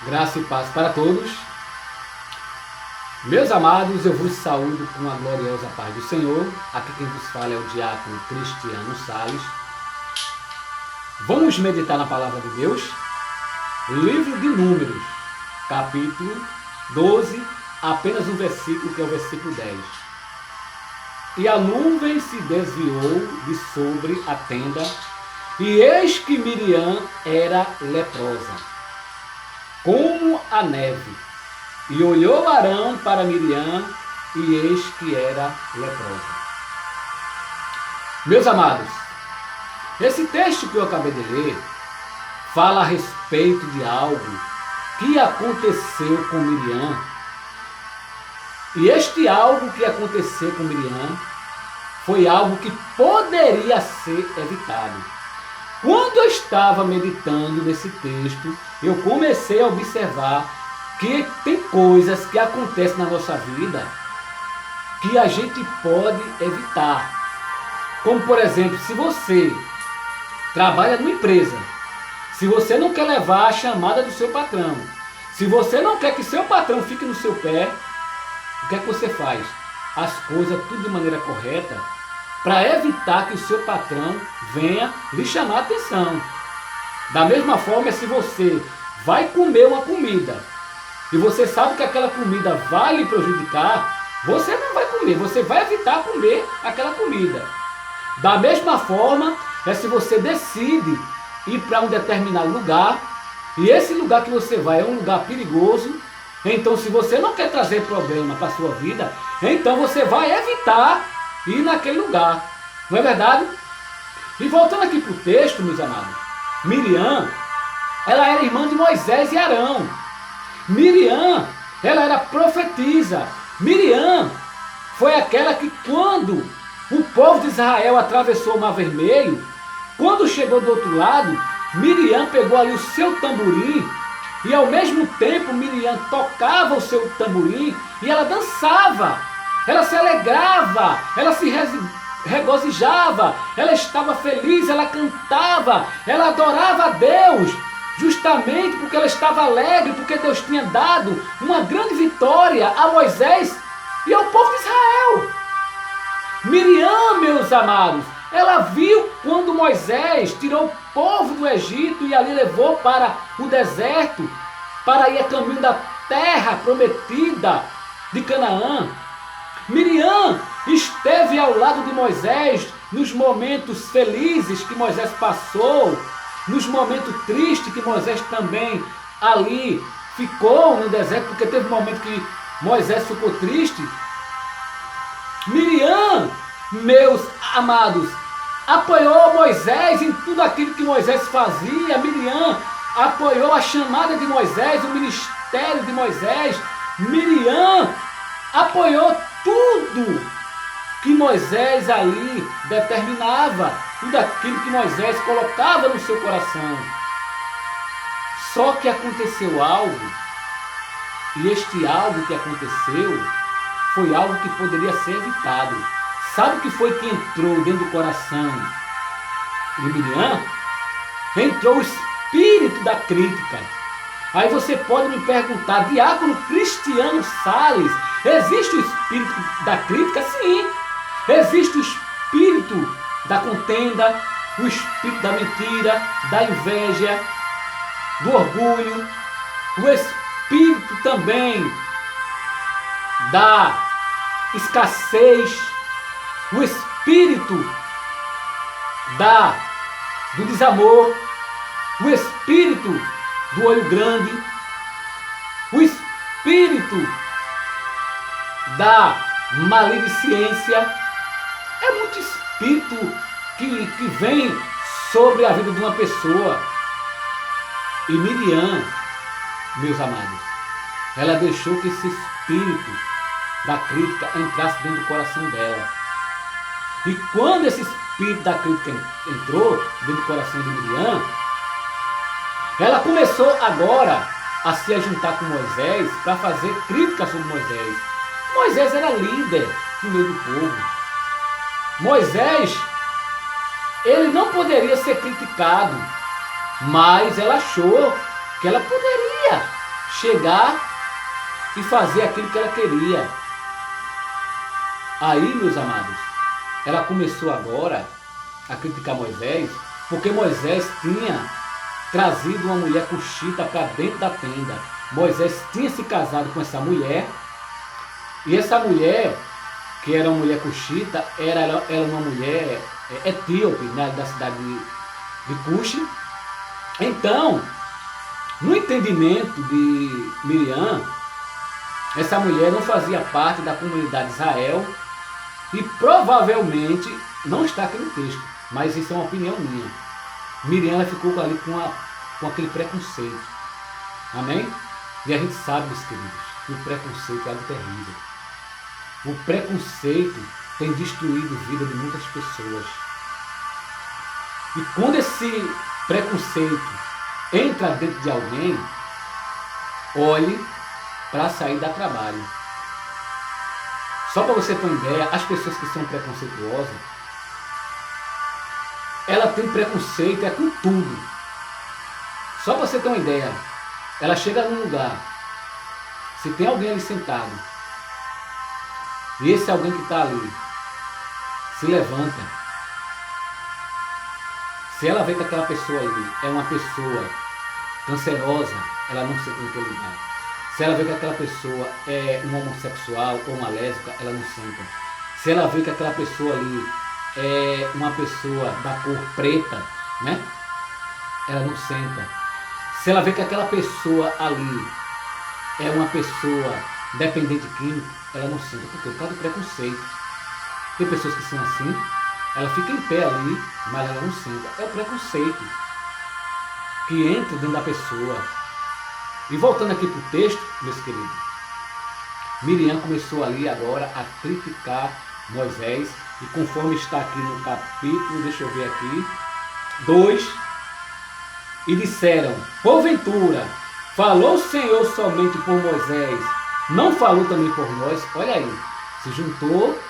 Graça e paz para todos. Meus amados, eu vos saúdo com a gloriosa paz do Senhor. Aqui quem vos fala é o diácono Cristiano Salles. Vamos meditar na palavra de Deus? Livro de Números, capítulo 12, apenas um versículo que é o versículo 10. E a nuvem se desviou de sobre a tenda, e eis que Miriam era leprosa, como a neve. E olhou Arão para Miriam, e eis que era leprosa. Meus amados, esse texto que eu acabei de ler fala a respeito de algo que aconteceu com Miriam. E este algo que aconteceu com Miriam foi algo que poderia ser evitado. Quando eu estava meditando nesse texto, eu comecei a observar que tem coisas que acontecem na nossa vida que a gente pode evitar. Como, por exemplo, se você trabalha numa empresa, se você não quer levar a chamada do seu patrão, se você não quer que seu patrão fique no seu pé, o que é que você faz? As coisas tudo de maneira correta para evitar que o seu patrão venha lhe chamar a atenção. Da mesma forma, se você vai comer uma comida e você sabe que aquela comida vai lhe prejudicar, você não vai comer, você vai evitar comer aquela comida. Da mesma forma, se você decide ir para um determinado lugar, e esse lugar que você vai é um lugar perigoso, então se você não quer trazer problema para a sua vida, então você vai evitar ir naquele lugar. Não é verdade? E voltando aqui para o texto, meus amados, Miriam, ela era irmã de Moisés e Arão. Miriam, ela era profetisa. Miriam foi aquela que, quando o povo de Israel atravessou o Mar Vermelho, quando chegou do outro lado, Miriam pegou ali o seu tamborim, e ao mesmo tempo Miriam tocava o seu tamborim e ela dançava, ela se alegrava, ela se regozijava, ela estava feliz, ela cantava, ela adorava a Deus, justamente porque ela estava alegre, porque Deus tinha dado uma grande vitória a Moisés e ao povo de Israel. Miriam, meus amados, ela viu quando Moisés tirou o povo do Egito e ali levou para o deserto, para ir a caminho da terra prometida de Canaã. Miriam esteve ao lado de Moisés nos momentos felizes que Moisés passou, nos momentos tristes que Moisés também ali ficou no deserto, porque teve um momento que Moisés ficou triste. Miriam, meus amados, apoiou Moisés em tudo aquilo que Moisés fazia. Miriam apoiou a chamada de Moisés, o ministério de Moisés. Miriam apoiou tudo que Moisés ali determinava, tudo aquilo que Moisés colocava no seu coração. Só que aconteceu algo, e este algo que aconteceu foi algo que poderia ser evitado. Sabe o que foi que entrou dentro do coração de Miriam? Entrou o espírito da crítica. Aí você pode me perguntar, diácono Cristiano Salles, existe o espírito da crítica? Sim. Existe o espírito da contenda, o espírito da mentira, da inveja, do orgulho, o espírito também da escassez, o espírito do desamor, o espírito do olho grande, o espírito da maledicência. É muito espírito que vem sobre a vida de uma pessoa. E Miriam, meus amados, ela deixou que esse espírito da crítica entrasse dentro do coração dela. E quando esse espírito da crítica entrou dentro do coração de Miriam, ela começou agora a se ajuntar com Moisés para fazer crítica sobre Moisés. Moisés era líder no meio do povo. Moisés, ele não poderia ser criticado, mas ela achou que ela poderia chegar e fazer aquilo que ela queria. Aí, meus amados, ela começou agora a criticar Moisés, porque Moisés tinha trazido uma mulher cuxita para dentro da tenda. Moisés tinha se casado com essa mulher, e essa mulher, que era uma mulher cuxita, era uma mulher etíope, né, da cidade de Cuxi. Então, no entendimento de Miriam, essa mulher não fazia parte da comunidade de Israel, e provavelmente, não está aqui no texto, mas isso é uma opinião minha, Miriam ela ficou ali com aquele preconceito. Amém? E a gente sabe, meus queridos, que o preconceito é algo terrível. O preconceito tem destruído a vida de muitas pessoas. E quando esse preconceito entra dentro de alguém, olhe para sair da trabalho. Só para você ter uma ideia, as pessoas que são preconceituosas, ela tem preconceito com tudo. Só para você ter uma ideia, ela chega num lugar, se tem alguém ali sentado, e esse alguém que está ali se levanta, se ela vê que aquela pessoa ali é uma pessoa cancerosa, ela não senta naquele lugar. Se ela vê que aquela pessoa é um homossexual ou uma lésbica, ela não senta. Se ela vê que aquela pessoa ali é uma pessoa da cor preta, né? Ela não senta. Se ela vê que aquela pessoa ali é uma pessoa dependente químico, ela não senta. Por causa do preconceito. Tem pessoas que são assim, ela fica em pé ali, mas ela não senta. É o preconceito que entra dentro da pessoa. E voltando aqui para o texto, meus queridos, Miriam começou ali agora a criticar Moisés, e conforme está aqui no capítulo, deixa eu ver aqui, 2, e disseram, porventura, falou o Senhor somente por Moisés, não falou também por nós? Olha aí, se juntou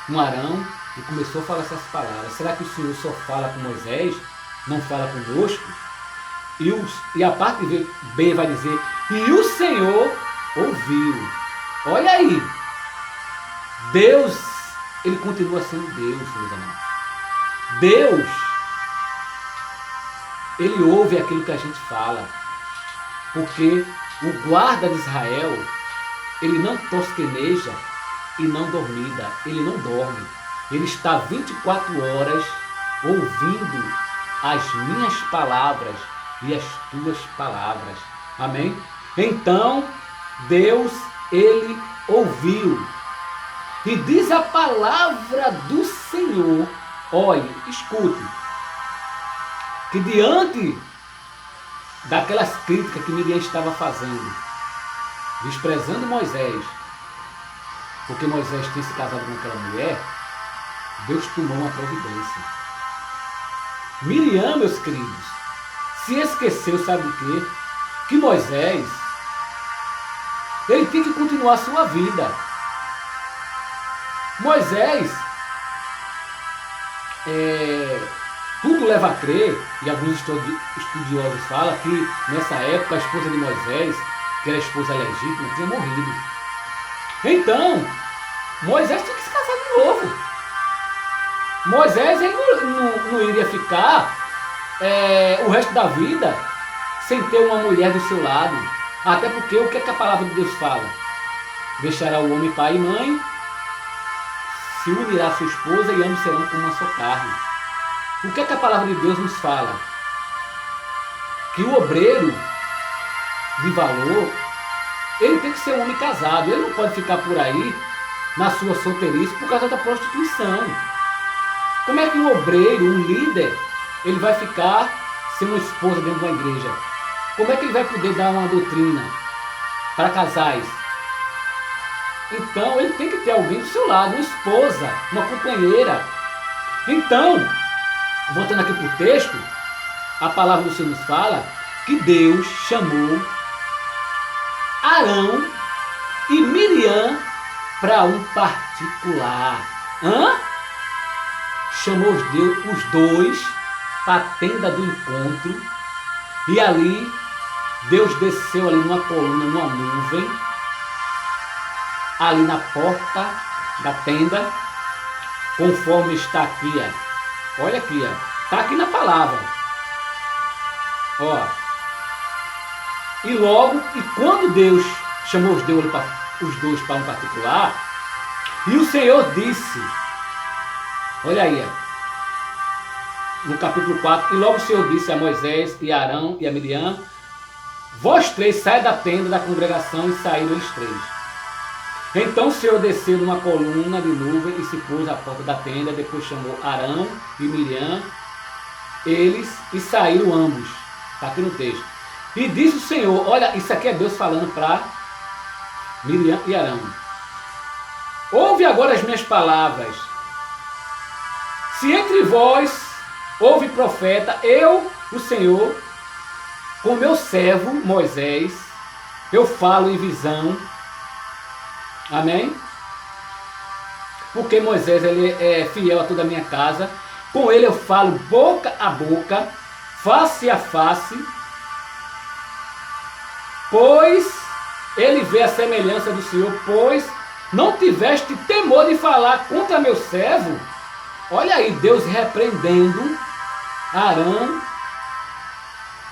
um Arão e começou a falar essas palavras. Será que o Senhor só fala com Moisés, não fala conosco? E a parte B vai dizer, e o Senhor ouviu. Olha aí, Deus, ele continua sendo Deus, meus amados. Deus, ele ouve aquilo que a gente fala, porque o guarda de Israel, ele não tosqueneja e não dormida, ele não dorme. Ele está 24 horas ouvindo as minhas palavras e as tuas palavras. Amém? Então, Deus, ele ouviu. E diz a palavra do Senhor, olhe, escute, que diante daquelas críticas que Miriam estava fazendo, desprezando Moisés, porque Moisés tinha se casado com aquela mulher, Deus tomou uma providência. Miriam, meus queridos, se esqueceu, sabe o quê? Que Moisés, ele tem que continuar a sua vida. Moisés, tudo leva a crer, e alguns estudiosos falam que nessa época a esposa de Moisés, que era a esposa legítima, tinha morrido. Então, Moisés tinha que se casar de novo. Moisés ele não iria ficar o resto da vida sem ter uma mulher do seu lado. Até porque o que, é que a palavra de Deus fala? Deixará o homem pai e mãe, se unirá a sua esposa e ambos serão como uma só carne. O que, é que a palavra de Deus nos fala? Que o obreiro de valor, ele tem que ser um homem casado. Ele não pode ficar por aí na sua solteirice por causa da prostituição. Como é que um obreiro, um líder, ele vai ficar sem uma esposa dentro de uma igreja? Como é que ele vai poder dar uma doutrina para casais? Então, ele tem que ter alguém do seu lado, uma esposa, uma companheira. Então, voltando aqui para o texto, a palavra do Senhor nos fala que Deus chamou Arão e Miriam para um particular. Chamou os dois para a tenda do encontro, e ali Deus desceu ali numa coluna, numa nuvem, ali na porta da tenda, conforme está aqui, ó. Olha aqui, ó. Está aqui na palavra. Ó. E logo, e quando Deus chamou os dois para um particular, e o Senhor disse, olha aí, ó, no capítulo 4, e logo o Senhor disse a Moisés e a Arão e a Miriam, vós três saem da tenda da congregação, e saíram eles três. Então o Senhor desceu numa coluna de nuvem e se pôs à porta da tenda, depois chamou Arão e Miriam, eles, e saíram ambos. Está aqui no texto. E disse o Senhor, olha, isso aqui é Deus falando para Miriam e Arão. Ouve agora as minhas palavras. Se entre vós houve profeta, eu, o Senhor, com meu servo Moisés, eu falo em visão. Amém? Porque Moisés ele é fiel a toda a minha casa. Com ele eu falo boca a boca, face a face. Pois ele vê a semelhança do Senhor, pois não tiveste temor de falar contra meu servo. Olha aí, Deus repreendendo Arão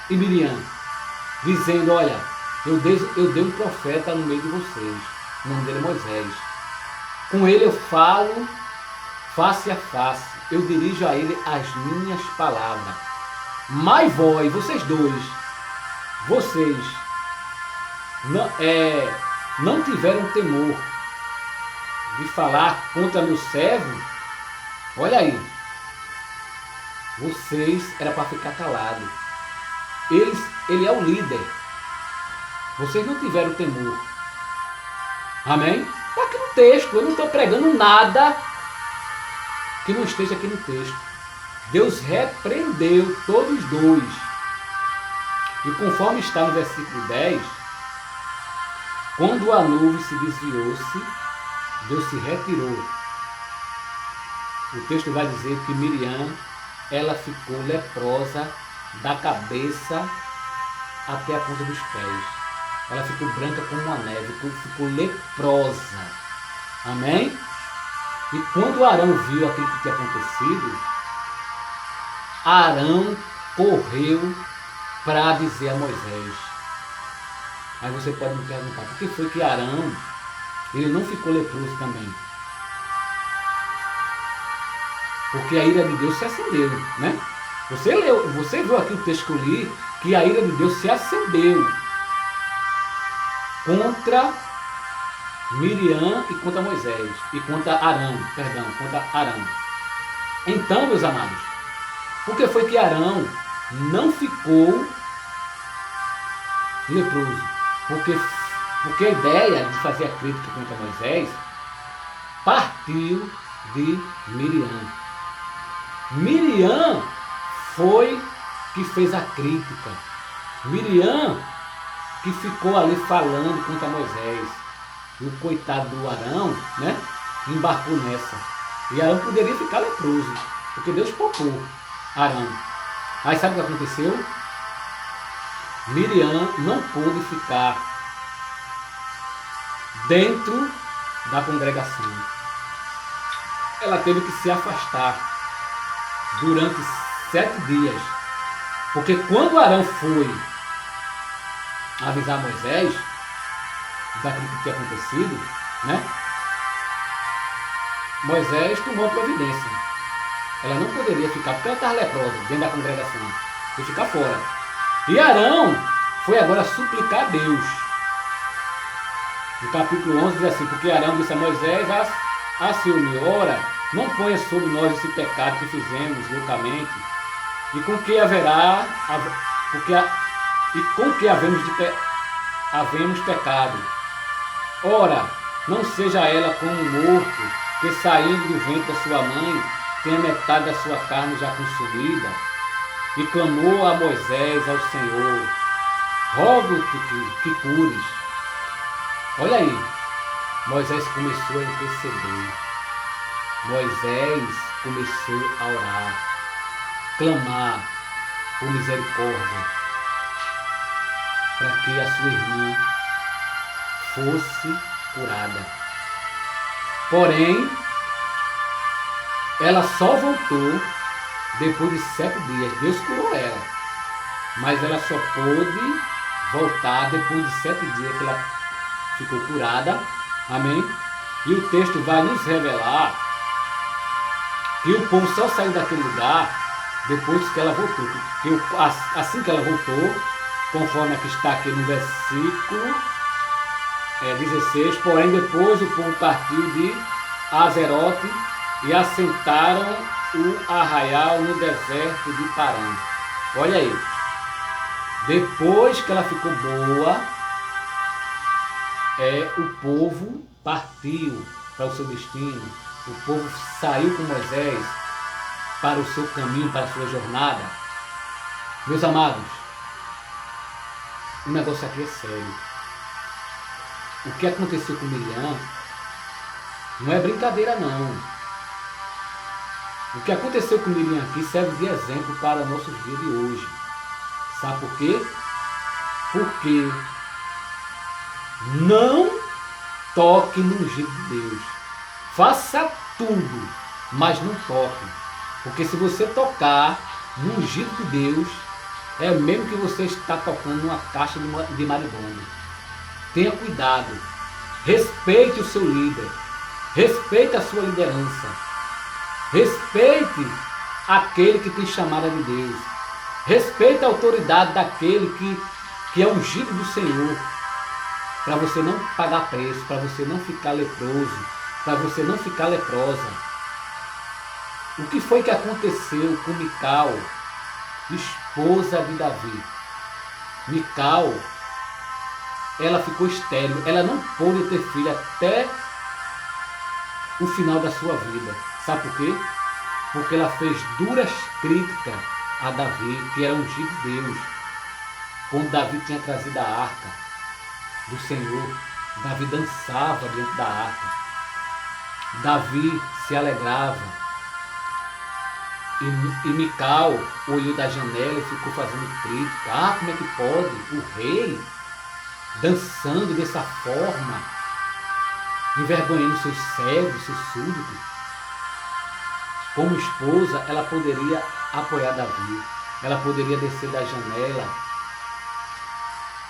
e Miriam, dizendo, olha, eu dei um profeta no meio de vocês, o nome dele é Moisés. Com ele eu falo face a face, eu dirijo a ele as minhas palavras. Mas vocês dois, vocês não tiveram temor de falar contra meu servo. Olha aí, vocês era para ficar calado. Ele é o líder. Vocês não tiveram temor. Amém? Está aqui no texto. Eu não estou pregando nada que não esteja aqui no texto. Deus repreendeu todos os dois. E conforme está no versículo 10, quando a nuvem se desviou-se, Deus se retirou. O texto vai dizer que Miriam, ela ficou leprosa da cabeça até a ponta dos pés. Ela ficou branca como uma neve, ficou leprosa. Amém? E quando Arão viu aquilo que tinha acontecido, Arão correu para dizer a Moisés. Aí você pode me perguntar, por que foi que Arão, ele não ficou leproso também? Porque a ira de Deus se acendeu, né? Você viu aqui o texto que eu li, que a ira de Deus se acendeu contra Miriam e contra Moisés, e contra Arão. Então, meus amados, por que foi que Arão não ficou leproso? Porque a ideia de fazer a crítica contra Moisés partiu de Miriam. Miriam foi que fez a crítica. Miriam que ficou ali falando contra Moisés. E o coitado do Arão, né, embarcou nessa. E Arão poderia ficar leproso, porque Deus poupou Arão. Aí sabe o que aconteceu? Miriam não pôde ficar dentro da congregação. Ela teve que se afastar durante 7 dias. Porque quando Arão foi avisar Moisés daquilo que tinha acontecido, né? Moisés tomou providência. Ela não poderia ficar, porque ela estava leprosa dentro da congregação. E ficar fora. E Arão foi agora suplicar a Deus. No capítulo 11 diz assim, porque Arão disse a Moisés, Senhor, ora, não ponha sobre nós esse pecado que fizemos loucamente, e com que havemos pecado. Ora, não seja ela como um morto, que saindo do ventre da sua mãe, tenha metade da sua carne já consumida. E clamou a Moisés ao Senhor, rogo-te que cures. Olha aí, Moisés começou a interceder. Moisés começou a orar, clamar por misericórdia. para que a sua irmã fosse curada. Porém, ela só voltou depois de 7 dias. Deus curou ela, mas ela só pôde voltar depois de 7 dias que ela ficou curada. Amém? E o texto vai nos revelar que o povo só saiu daquele lugar depois que ela voltou. Que assim que ela voltou, conforme aqui está aqui no versículo 16, porém depois o povo partiu de Azerote e assentaram o arraial no deserto de Parã. Olha aí. Depois que ela ficou boa, o povo partiu para o seu destino. O povo saiu com Moisés para o seu caminho, para a sua jornada. Meus amados, o negócio aqui é sério. O que aconteceu com Miriam não é brincadeira, não. O que aconteceu com Miriam aqui serve de exemplo para o nosso dia de hoje. Sabe por quê? Porque não toque no ungido de Deus. Faça tudo, mas não toque. Porque se você tocar no ungido de Deus, é mesmo que você está tocando numa caixa de marimbondo. Tenha cuidado. Respeite o seu líder. Respeite a sua liderança. Respeite aquele que tem chamada de Deus. Respeite a autoridade daquele que é ungido do Senhor. Para você não pagar preço, para você não ficar leproso, para você não ficar leprosa. O que foi que aconteceu com Mical, esposa de Davi? Mical, ela ficou estéril, ela não pôde ter filho até o final da sua vida. Sabe por quê? Porque ela fez duras críticas a Davi, que era ungido de Deus. Quando Davi tinha trazido a arca do Senhor, Davi dançava diante da arca. Davi se alegrava. E Mical olhou da janela e ficou fazendo crítica. Ah, como é que pode o rei dançando dessa forma, envergonhando seus servos, seus súditos? Como esposa, ela poderia apoiar Davi. Ela poderia descer da janela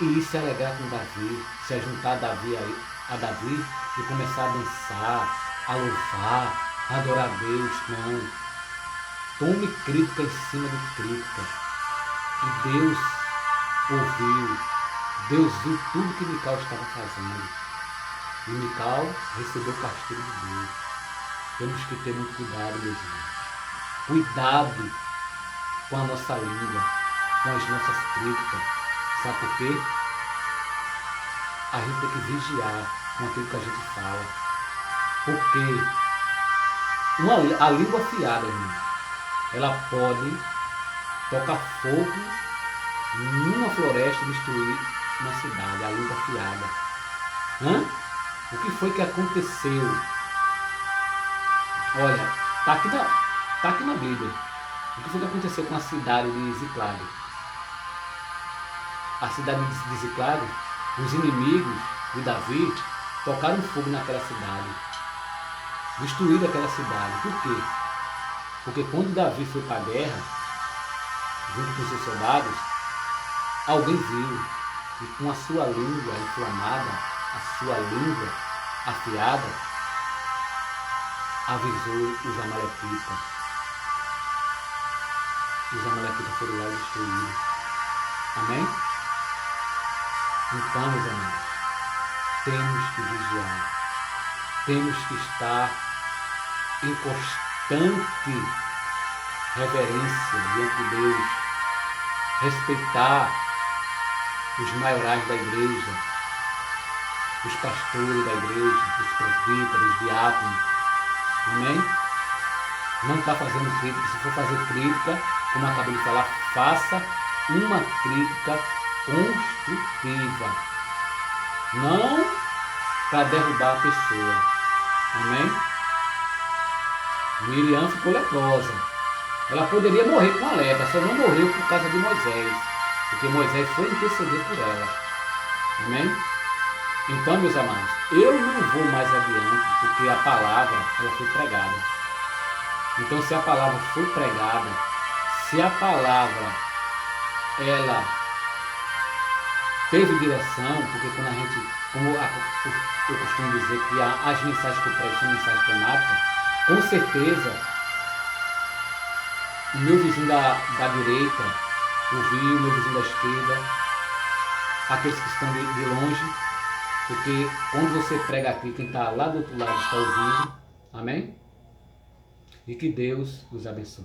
e se alegrar com Davi, se juntar a Davi e começar a dançar, a louvar, a adorar a Deus. Não. Tome crítica em cima de crítica. E Deus ouviu. Deus viu tudo que Mical estava fazendo. E Mical recebeu o castigo de Deus. Temos que ter muito cuidado, meus irmãos. Cuidado com a nossa língua, com as nossas críticas. Sabe por quê? A gente tem que vigiar com aquilo que a gente fala. Porque a língua afiada, irmão, ela pode tocar fogo numa floresta e destruir uma cidade. A língua afiada. O que foi que aconteceu? Olha, está aqui na Bíblia. O que foi que aconteceu com a cidade de Ziclague? A cidade de Ziclague, os inimigos de Davi tocaram fogo naquela cidade. Destruíram aquela cidade. Por quê? Porque quando Davi foi para a guerra, junto com seus soldados, alguém viu e com a sua língua inflamada, a sua língua afiada, avisou os amalequitas. Os amalequitas foram lá e destruíram. Amém? Então, meus amados, temos que vigiar. Temos que estar em constante reverência diante de Deus. Respeitar os maiorais da igreja, os pastores da igreja, os presbíteros, os diáconos. Amém? Não está fazendo crítica. Se for fazer crítica, como eu acabei de falar, faça uma crítica construtiva. Não para derrubar a pessoa. Amém? Miriam ficou leprosa. Ela poderia morrer com a lepra, só não morreu por causa de Moisés. Porque Moisés foi interceder por ela. Amém? Então, meus amados, eu não vou mais adiante, porque a palavra ela foi pregada. Então, se a palavra foi pregada, se a palavra ela teve direção, porque quando a gente, eu costumo dizer que as mensagens que eu prego são mensagens temáticas, com certeza o meu vizinho da direita ouviu, o meu vizinho da esquerda, aqueles que estão de longe, porque quando você prega aqui, quem está lá do outro lado está ouvindo. Amém? E que Deus os abençoe.